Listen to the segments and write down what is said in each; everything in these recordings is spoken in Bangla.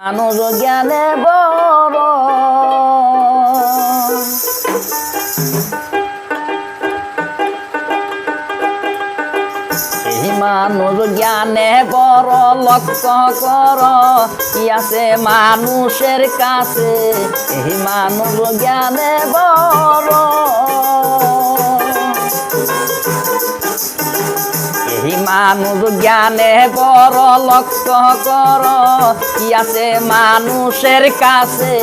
মানুষ জ্ঞানে বড় এই মানুষ জ্ঞানে বড় লক্ষ্য কর কি আছে মানুষের কাছে এই মানুষ জ্ঞানে বড় এই মানুষ জ্ঞানে বড় লক্ষ্য কর কি আছে মানুষের কাছে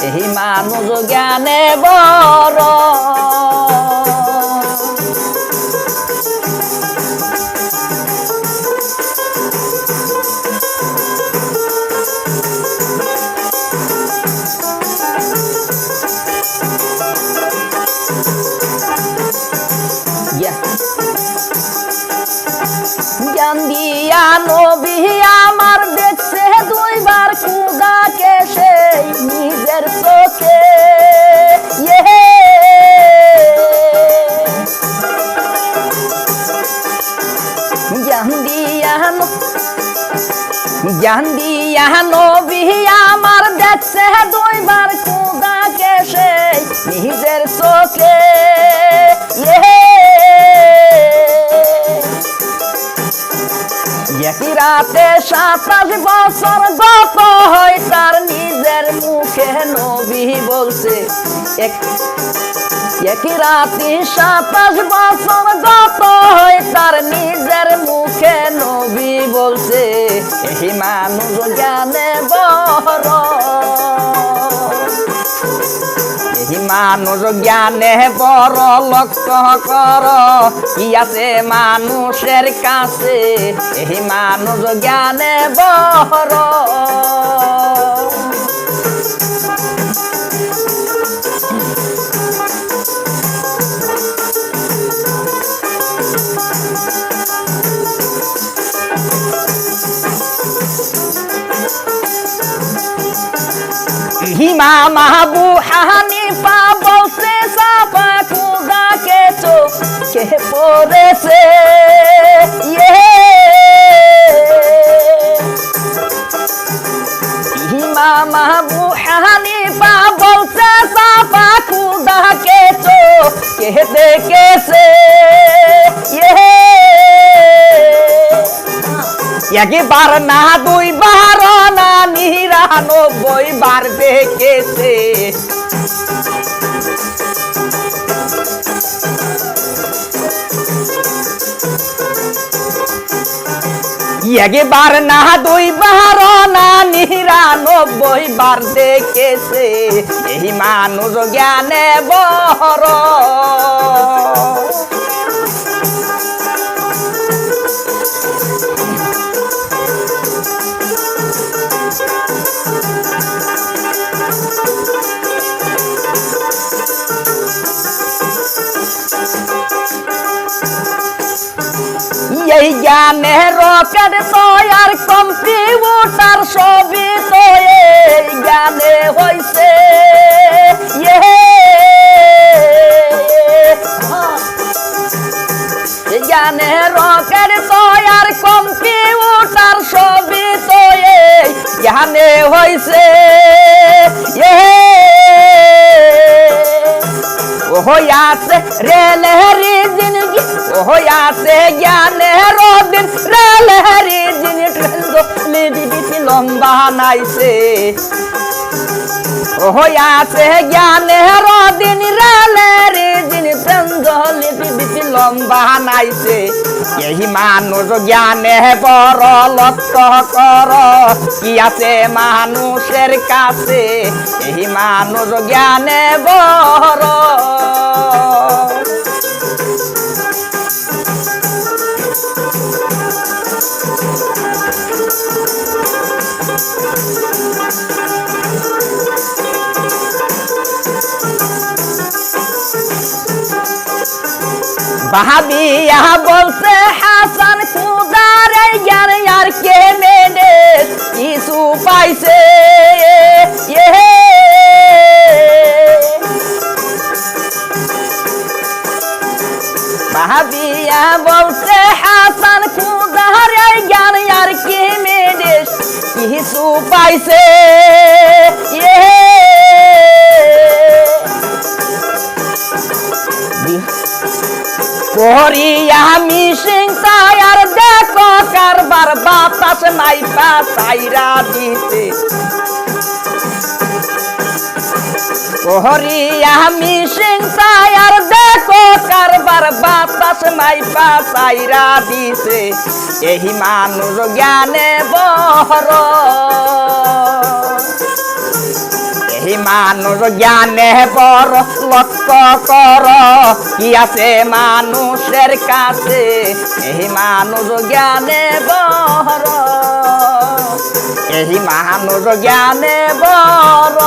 এই মানুষ জ্ঞানে বড় জ্ঞান দিয়া নবী আমার দেখছে দুইবার খুদাকে সেই নিজের চোখে জ্ঞান দিয়া নবী আমার দেখছে দুইবার খুদাকে সেই নিজের চোখে একই রাতে 27 বছর গত হয় তার নিজের মুখে নবী বলছে একই রাতে 27 বছর গত হয় তার নিজের মুখে নবী বলছে এই মানুষ জ্ঞানে বড় এই মানুষ জ্ঞানে বড় লক্ষ্য কর কি আছে মানুষের কাছে এই মানুষ জ্ঞানে বড় ইমাম আবু হানিফা বলছে সাফা খুদাকে চোখে পড়েছে ইমাম আবু হানিফা বলছে সাফা খুদাকে চোখে দেখেছে একবার না দুইবার না 99 বার দেখেছে একবার না দুইবার না 99 বার দেখেছে এই মানুষ জ্ঞানে বড় এই জ্ঞানে রকেট তৈয়ার কম্পিউটার সবই তো এই জ্ঞানে হইছে জ্ঞানে রকেট তৈয়ার কম্পিউটার সবই তো এই জ্ঞানে হইছে আছে রেলেরি জিনগি আছে জ্ঞানের দিন রেলেরি জিন ট্রেন লম্বা নাইছে আছে জ্ঞানের দিন রেলেরি জিন ট্রেন লম্বা নাইছে এই মানুষ জ্ঞানে বড় লক্ষ্য কর কি আছে মানুষের কাছে এই মানুষ জ্ঞানে বড় ভাবিয়া বলছে হাসান খুদার জ্ঞান আর কে মেনে কিছু পাইছে ভাবিয়া বলছে হাসান খুদার জ্ঞান আর কে মেনে কিছু পাইছে করি আমি চিন্তা আর দেখো কারবার বাতাস মাইপা সাইরা দিতে করি আমি চিন্তা আর দেখো কারবার বাতাস মাইপা সাইরা দিতে এই মানুষ জ্ঞানে বহর এই মানুষ জ্ঞানে বড় লক্ষ্য কর কি আছে মানুষের কাছে এই মানুষ জ্ঞানে বড় এই মানুষ জ্ঞানে বড়